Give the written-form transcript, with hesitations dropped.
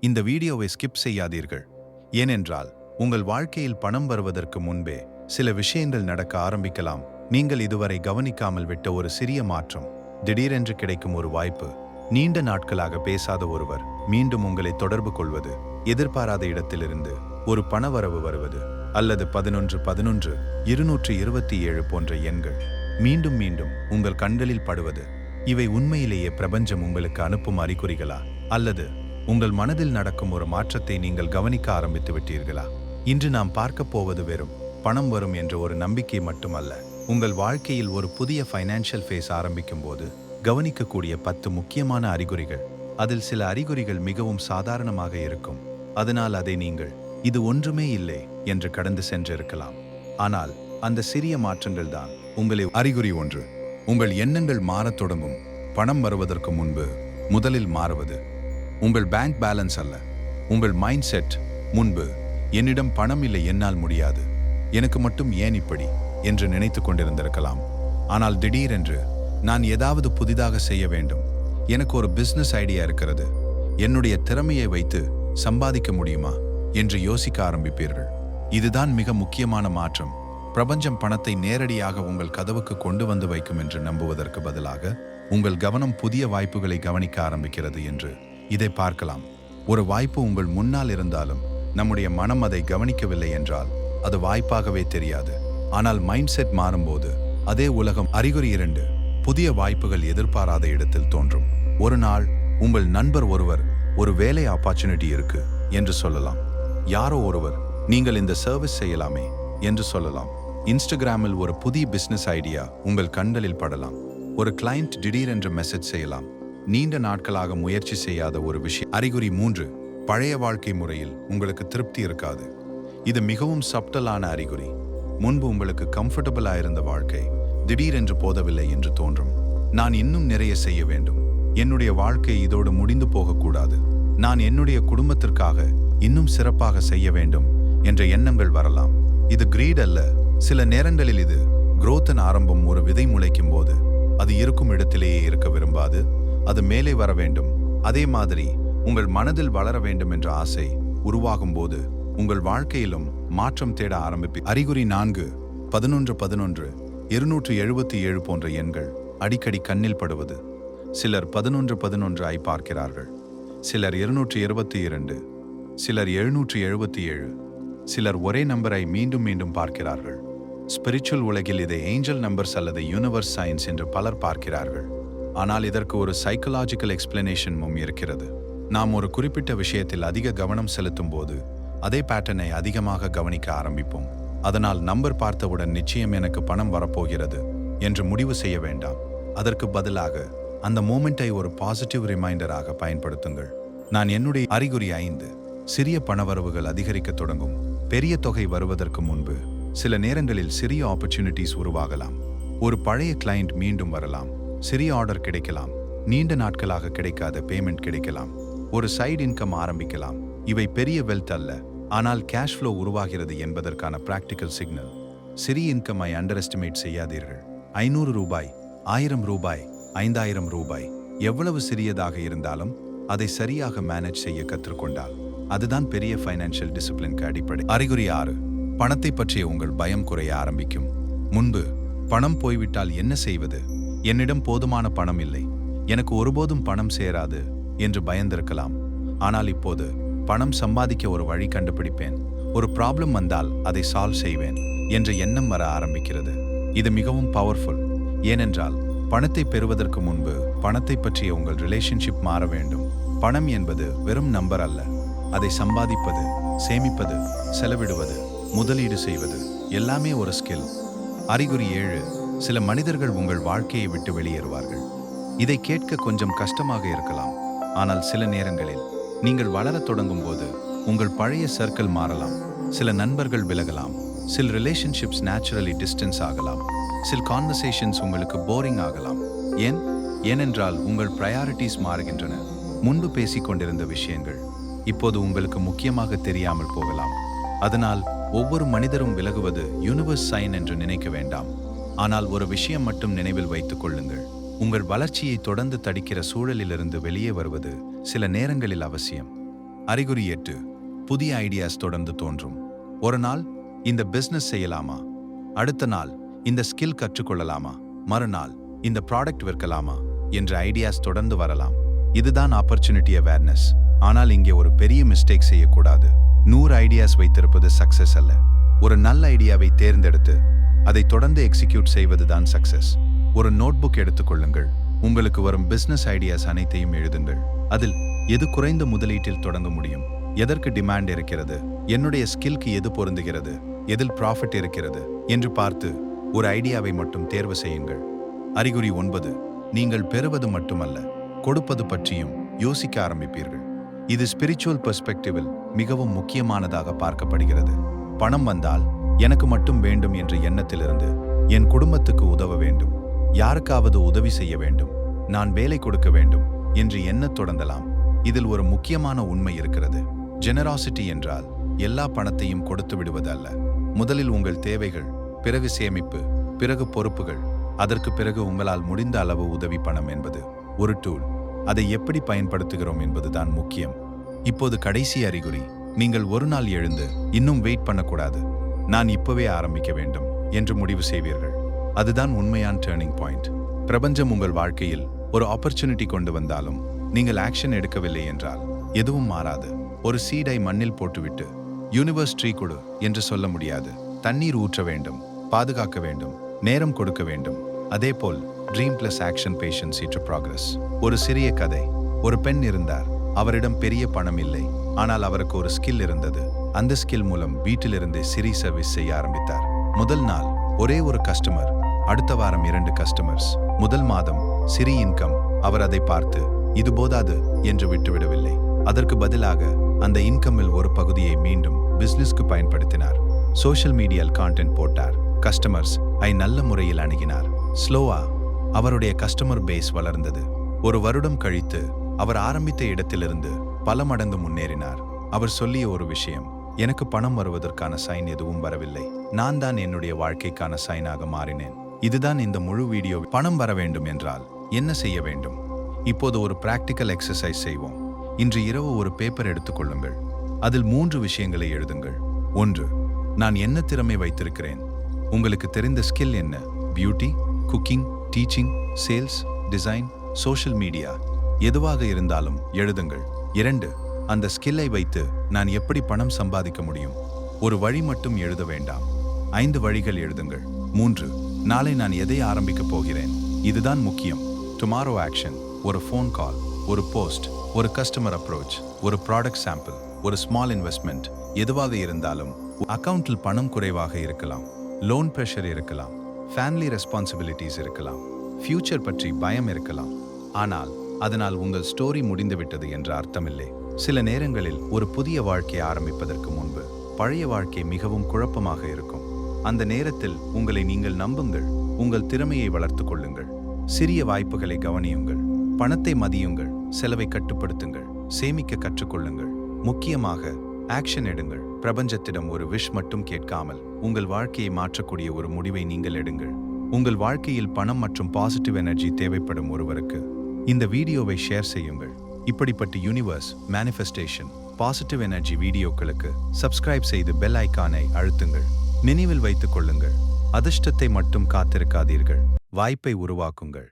இந்த வீடியோவை ஸ்கிப் செய்யாதீர்கள். ஏனென்றால் உங்கள் வாழ்க்கையில் பணம் வருவதற்கு முன்பே சில விஷயங்கள் நடக்க ஆரம்பிக்கலாம். நீங்கள் இதுவரை கவனிக்காமல் விட்ட ஒரு சிறிய மாற்றம், திடீரென்று கிடைக்கும் ஒரு வாய்ப்பு, நீண்ட நாட்களாக பேசாத ஒருவர் மீண்டும் உங்களை தொடர்பு கொள்வது, எதிர்பாராத இடத்திலிருந்து ஒரு பணவரவு வருவது, அல்லது 11 11 227 போன்ற எண்கள் மீண்டும் மீண்டும் உங்கள் கண்களில் படுவது, இவை உண்மையிலேயே பிரபஞ்சம் உங்களுக்கு அனுப்பும் அறிகுறிகளா, அல்லது உங்கள் மனதில் நடக்கும் ஒரு மாற்றத்தை நீங்கள் கவனிக்க ஆரம்பித்து விட்டீர்களா? இன்று நாம் பார்க்க போவது வெறும் பணம் வரும் என்ற ஒரு நம்பிக்கை மட்டுமல்ல, உங்கள் வாழ்க்கையில் ஒரு புதிய ஃபைனான்ஷியல் ஃபேஸ் ஆரம்பிக்கும் போது கவனிக்கக்கூடிய 10 முக்கியமான அறிகுறிகள். அதில் சில அறிகுறிகள் மிகவும் சாதாரணமாக இருக்கும், அதனால் அதை நீங்கள் இது ஒன்றுமே இல்லை என்று கடந்து சென்றிருக்கலாம். ஆனால் அந்த சிறிய மாற்றங்கள் தான் உங்களை. அறிகுறி 1, உங்கள் எண்ணங்கள் மாறத் தொடங்கும். பணம் வருவதற்கு முன்பு முதலில் மாறுவது உங்கள் பேங்க் பேலன்ஸ் அல்ல, உங்கள் மைண்ட் செட். முன்பு என்னிடம் பணம் இல்லை, என்னால் முடியாது, எனக்கு மட்டும் ஏன் இப்படி என்று நினைத்து கொண்டிருந்திருக்கலாம். ஆனால் திடீரென்று நான் ஏதாவது புதிதாக செய்ய வேண்டும், எனக்கு ஒரு பிசினஸ் ஐடியா இருக்கிறது, என்னுடைய திறமையை வைத்து சம்பாதிக்க முடியுமா என்று யோசிக்க ஆரம்பிப்பீர்கள். இதுதான் மிக முக்கியமான மாற்றம். பிரபஞ்சம் பணத்தை நேரடியாக உங்கள் கதவுக்கு கொண்டு வந்து வைக்கும் என்று நம்புவதற்கு பதிலாக உங்கள் கவனம் புதிய வாய்ப்புகளை கவனிக்க ஆரம்பிக்கிறது என்று இதை பார்க்கலாம். ஒரு வாய்ப்பு உங்கள் முன்னால் இருந்தாலும் நம்முடைய மனம் அதை கவனிக்கவில்லை என்றால் அது வாய்ப்பாகவே தெரியாது. ஆனால் மைண்ட் செட் மாறும்போது அதே உலகம். அறிகுறி 2, புதிய வாய்ப்புகள் எதிர்பாராத இடத்தில் தோன்றும். ஒரு நாள் உங்கள் நண்பர் ஒருவர் ஒரு வேலை ஆப்பர்ச்சுனிட்டி இருக்கு என்று சொல்லலாம். யாரோ ஒருவர் நீங்கள் இந்த சர்வீஸ் செய்யலாமே என்று சொல்லலாம். இன்ஸ்டாகிராமில் ஒரு புதிய பிசினஸ் ஐடியா உங்கள் கண்களில் படலாம். ஒரு கிளையண்ட் திடீரென்று மெசேஜ் செய்யலாம். நீண்ட நாட்களாக முயற்சி செய்யாத ஒரு விஷயம். அறிகுறி 3, பழைய வாழ்க்கை முறையில் உங்களுக்கு திருப்தி இருக்காது. இது மிகவும் சப்டலான அறிகுறி. முன்பு உங்களுக்கு கம்ஃபர்டபுளாக இருந்த வாழ்க்கை திடீரென்று போதவில்லை என்று தோன்றும். நான் இன்னும் நிறைய செய்ய வேண்டும், என்னுடைய வாழ்க்கை இதோடு முடிந்து போகக்கூடாது, நான் என்னுடைய குடும்பத்திற்காக இன்னும் சிறப்பாக செய்ய வேண்டும் என்ற எண்ணங்கள் வரலாம். இது கிரீட் அல்ல, சில நேரங்களில் இது குரோத்தின் ஆரம்பம். ஒரு விதை முளைக்கும் போது அது இருக்கும் இடத்திலேயே இருக்க விரும்பாது, அது மேலே வர வேண்டும். அதே மாதிரி உங்கள் மனதில் வளர வேண்டும் என்ற ஆசை உருவாகும் போது உங்கள் வாழ்க்கையிலும் மாற்றம் தேட ஆரம்பிப்பு. அறிகுறி 4, 11 11 277 போன்ற எண்கள் அடிக்கடி கண்ணில் படுவது. சிலர் 11 11 ஐ பார்க்கிறார்கள், சிலர் 222, சிலர் 777, சிலர் ஒரே நம்பரை மீண்டும் மீண்டும் பார்க்கிறார்கள். ஸ்பிரிச்சுவல் உலகில் இதை ஏஞ்சல் நம்பர்ஸ் அல்லது யூனிவர்ஸ் சயின்ஸ் என்று பலர் பார்க்கிறார்கள். ஆனால் இதற்கு ஒரு சைக்கலாஜிக்கல் எக்ஸ்பிளனேஷனும் இருக்கிறது. நாம் ஒரு குறிப்பிட்ட விஷயத்தில் அதிக கவனம் செலுத்தும் போது அதே பேட்டர்னை அதிகமாக கவனிக்க ஆரம்பிப்போம். அதனால் நம்பர் பார்த்தவுடன் நிச்சயம் எனக்கு பணம் வரப்போகிறது என்று முடிவு செய்ய வேண்டாம். அதற்கு பதிலாக அந்த மோமெண்ட்டை ஒரு பாசிட்டிவ் ரிமைண்டராக பயன்படுத்துங்கள். நான் என்னுடைய. அறிகுறி 5, சிறிய பணவரவுகள் அதிகரிக்க தொடங்கும். பெரிய தொகை வருவதற்கு முன்பு சில நேரங்களில் சிறிய ஆப்பர்ச்சுனிட்டிஸ் உருவாகலாம். ஒரு பழைய கிளையண்ட் மீண்டும் வரலாம், சிறிய ஆர்டர் கிடைக்கலாம், நீண்ட நாட்களாக கிடைக்காத பேமெண்ட் கிடைக்கலாம், ஒரு சைடு இன்கம் ஆரம்பிக்கலாம். இவை பெரிய வெல்த் அல்ல, ஆனால் கேஷ் ஃப்ளோ உருவாகிறது என்பதற்கான பிராக்டிக்கல் சிக்னல். சிறிய இன்கம்மை அண்டர் எஸ்டிமேட் செய்யாதீர்கள். 500 ரூபாய், 1000 ரூபாய், 5000 ரூபாய், எவ்வளவு சிறியதாக இருந்தாலும் அதை சரியாக மேனேஜ் செய்ய கற்றுக்கொண்டால் அதுதான் பெரிய ஃபைனான்ஷியல் டிசிப்ளினுக்கு அடிப்படை. அறிகுறி 6, பணத்தை பற்றிய உங்கள் பயம் குறைய ஆரம்பிக்கும். முன்பு பணம் போய்விட்டால் என்ன செய்வது, என்னிடம் போதுமான பணம் இல்லை, எனக்கு ஒருபோதும் பணம் சேராது என்று பயந்திருக்கலாம். ஆனால் இப்போது பணம் சம்பாதிக்க ஒரு வழி கண்டுபிடிப்பேன், ஒரு ப்ராப்ளம் வந்தால் அதை சால்வ் செய்வேன் என்ற எண்ணம் வர ஆரம்பிக்கிறது. இது மிகவும் பவர்ஃபுல். ஏனென்றால் பணத்தை பெறுவதற்கு முன்பு பணத்தை பற்றிய உங்கள் ரிலேஷன்ஷிப் மாற வேண்டும். பணம் என்பது வெறும் நம்பர் அல்ல, அதை சம்பாதிப்பது, சேமிப்பது, செலவிடுவது, முதலீடு செய்வது எல்லாமே ஒரு ஸ்கில். அறிகுறி 7, சில மனிதர்கள் உங்கள் வாழ்க்கையை விட்டு வெளியேறுவார்கள். இதை கேட்க கொஞ்சம் கஷ்டமாக இருக்கலாம், ஆனால் சில நேரங்களில் நீங்கள் வளரத் தொடங்கும் போது உங்கள் பழைய சர்க்கிள் மாறலாம். சில நண்பர்கள் விலகலாம், சில ரிலேஷன்ஷிப்ஸ் நேச்சுரலி டிஸ்டன்ஸ் ஆகலாம், சில கான்வர்சேஷன்ஸ் உங்களுக்கு போரிங் ஆகலாம். ஏனென்றால் உங்கள் ப்ரையாரிட்டிஸ் மாறுகின்றன. முன்பு பேசிக்கொண்டிருந்த விஷயங்கள் இப்போது உங்களுக்கு முக்கியமாக தெரியாமல் போகலாம். அதனால் ஒவ்வொரு மனிதரும் விலகுவது யூனிவர்ஸ் சைன் என்று நினைக்க வேண்டாம். ஆனால் ஒரு விஷயம் மட்டும் நினைவில் வைத்துக் கொள்ளுங்கள், உங்கள் வளர்ச்சியை தொடர்ந்து தடுக்கிற சூழலிலிருந்து வெளியே வருவது சில நேரங்களில் அவசியம். அறிகுறி 8. புதிய ஐடியாஸ் தொடர்ந்து தோன்றும். ஒரு நாள் இந்த பிசினஸ் செய்யலாமா, அடுத்த நாள் இந்த ஸ்கில் கற்றுக்கொள்ளலாமா, மறுநாள் இந்த ப்ராடக்ட் விற்கலாமா என்ற ஐடியாஸ் தொடர்ந்து வரலாம். இதுதான் ஆப்பர்ச்சுனிட்டி அவேர்னஸ். ஆனால் இங்கே ஒரு பெரிய மிஸ்டேக் செய்யக்கூடாது. 100 ஐடியாஸ் வைத்திருப்பது சக்சஸ் அல்ல. ஒரு நல்ல ஐடியாவை தேர்ந்தெடுத்து அதை தொடர்ந்து எக்ஸிக்யூட் செய்வதுதான் சக்சஸ். ஒரு நோட்புக் எடுத்துக்கொள்ளுங்கள். உங்களுக்கு வரும் பிசினஸ் ஐடியாஸ் அனைத்தையும் எழுதுங்கள். அதில் எது குறைந்த முதலீட்டில் தொடங்க முடியும், எதற்கு டிமாண்ட் இருக்கிறது, என்னுடைய ஸ்கில்க்கு எது பொருந்துகிறது, எதில் ப்ராஃபிட் இருக்கிறது என்று பார்த்து ஒரு ஐடியாவை மட்டும் தேர்வு செய்யுங்கள். அறிகுறி 9. நீங்கள் பெறுவது மட்டுமல்ல, கொடுப்பது பற்றியும் யோசிக்க ஆரம்பிப்பீர்கள். இது ஸ்பிரிச்சுவல் பெர்ஸ்பெக்டிவில் மிகவும் முக்கியமானதாக பார்க்கப்படுகிறது. பணம் வந்தால் எனக்கு மட்டும் வேண்டும் என்ற எண்ணத்திலிருந்து என் குடும்பத்துக்கு உதவ வேண்டும், யாருக்காவது உதவி செய்ய வேண்டும், நான் வேலை கொடுக்க வேண்டும் என்று எண்ணத் தொடங்கலாம். இதில் ஒரு முக்கியமான உண்மை இருக்கிறது. ஜெனராசிட்டி என்றால் எல்லா பணத்தையும் கொடுத்து விடுவது அல்ல. முதலில் உங்கள் தேவைகள், பிறகு சேமிப்பு, பிறகு பொறுப்புகள், அதற்கு பிறகு உங்களால் முடிந்த அளவு உதவி. பணம் என்பது ஒரு டூல். அதை எப்படி பயன்படுத்துகிறோம் என்பதுதான் முக்கியம். இப்போது கடைசி அறிகுறி. நீங்கள் ஒரு நாள் எழுந்து இன்னும் வெயிட் பண்ணக்கூடாது, நான் இப்பவே ஆரம்பிக்க வேண்டும் என்று முடிவு செய்வீர்கள். அதுதான் உண்மையான டேர்னிங் பாயிண்ட். பிரபஞ்சம் உங்கள் வாழ்க்கையில் ஒரு ஆப்பர்ச்சுனிட்டி கொண்டு வந்தாலும் நீங்கள் ஆக்ஷன் எடுக்கவில்லை என்றால் எதுவும் மாறாது. ஒரு சீடை மண்ணில் போட்டுவிட்டு யூனிவர்ஸ் ட்ரீ கொடு என்று சொல்ல முடியாது. தண்ணீர் ஊற்ற வேண்டும், பாதுகாக்க வேண்டும், நேரம் கொடுக்க வேண்டும். அதேபோல் dream plus action patience eat progress. ஒரு சிறிய கதை. ஒரு பெண் இருந்தார். அவரிடம் பெரிய பணம் இல்லை, ஆனால் அவருக்கு ஒரு ஸ்கில் இருந்தது. அந்த ஸ்கில் மூலம் வீட்டிலிருந்தே சிறிய சர்வீஸ் செய்ய ஆரம்பித்தார். முதல் நாள் ஒரே ஒரு கஸ்டமர், அடுத்த வாரம் 2 கஸ்டமர்ஸ், முதல் மாதம் சிறிய இன்கம். அவர் அதை பார்த்து இது போதாது என்று விட்டுவிடவில்லை. அதற்கு பதிலாக அந்த இன்கமில் ஒரு பகுதியை மீண்டும் பிசினஸ்க்கு பயன்படுத்தினார். சோஷியல் மீடியாவில் கான்டென்ட் போட்டார். கஸ்டமர்ஸ் ஐ நல்ல முறையில் அணுகினார். ஸ்லோவா அவருடைய கஸ்டமர் பேஸ் வளர்ந்தது. ஒரு வருடம் கழித்து அவர் ஆரம்பித்த இடத்திலிருந்து பல மடங்கு முன்னேறினார். அவர் சொல்லிய ஒரு விஷயம், எனக்கு பணம் வருவதற்கான சைன் எதுவும் வரவில்லை, நான் தான் என்னுடைய வாழ்க்கைக்கான சைனாக மாறினேன். இதுதான் இந்த முழு வீடியோ. பணம் வர வேண்டும் என்றால் என்ன செய்ய வேண்டும்? இப்போது ஒரு பிராக்டிக்கல் எக்ஸசைஸ் செய்வோம். இன்று இரவு ஒரு பேப்பர் எடுத்துக்கொள்ளுங்கள். அதில் 3 விஷயங்களை எழுதுங்கள். 1. நான் என்ன திறமை வைத்திருக்கிறேன்? உங்களுக்கு தெரிந்த ஸ்கில் என்ன? Beauty, cooking, teaching, sales, design, social media, எதுவாக இருந்தாலும் எழுதுங்கள். 2. அந்த ஸ்கில்லை வைத்து நான் எப்படி பணம் சம்பாதிக்க முடியும்? ஒரு வழி மட்டும் எழுத வேண்டாம், 5 வழிகள் எழுதுங்கள். 3. நாளை நான் எதை ஆரம்பிக்கப் போகிறேன்? இதுதான் முக்கியம். Tomorrow action. ஒரு ஃபோன் கால், ஒரு போஸ்ட், ஒரு கஸ்டமர் அப்ரோச், ஒரு ப்ராடக்ட் சாம்பிள், ஒரு ஸ்மால் இன்வெஸ்ட்மெண்ட். எதுவாக இருந்தாலும். அக்கவுண்டில் பணம் குறைவாக இருக்கலாம், லோன் ப்ரெஷர் இருக்கலாம், ஃபேமிலி ரெஸ்பான்சிபிலிட்டிஸ் இருக்கலாம், ஃபியூச்சர் பற்றி பயம் இருக்கலாம். ஆனால் அதனால் உங்கள் ஸ்டோரி முடிந்துவிட்டது என்ற அர்த்தமில்லை. சில நேரங்களில் ஒரு புதிய வாழ்க்கை ஆரம்பிப்பதற்கு முன்பு பழைய வாழ்க்கை மிகவும் குழப்பமாக இருக்கும். அந்த நேரத்தில் உங்களை நீங்கள் நம்புங்கள், உங்கள் திறமையை வளர்த்து கொள்ளுங்கள், சிறிய வாய்ப்புகளை கவனியுங்கள், பணத்தை மதியுங்கள், செலவை கட்டுப்படுத்துங்கள், சேமிக்க கற்றுக்கொள்ளுங்கள். முக்கியமாக ஆக்ஷன் எடுங்கள். பிரபஞ்சத்திடம் ஒரு விஷ் மட்டும் கேட்காமல் உங்கள் வாழ்க்கையை மாற்றக்கூடிய ஒரு முடிவை நீங்கள் எடுங்கள். உங்கள் வாழ்க்கையில் பணம் மற்றும் பாசிட்டிவ் எனர்ஜி தேவைப்படும் ஒருவருக்கு இந்த வீடியோவை ஷேர் செய்யுங்கள். இப்படிப்பட்ட யூனிவர்ஸ், மேனிஃபெஸ்டேஷன், பாசிட்டிவ் எனர்ஜி வீடியோக்களுக்கு சப்ஸ்கிரைப் செய்து பெல் ஐகானை அழுத்துங்கள். நினைவில் வைத்துக் கொள்ளுங்கள், அதிர்ஷ்டத்தை மட்டும் காத்திருக்காதீர்கள், வாய்ப்பை உருவாக்குங்கள்.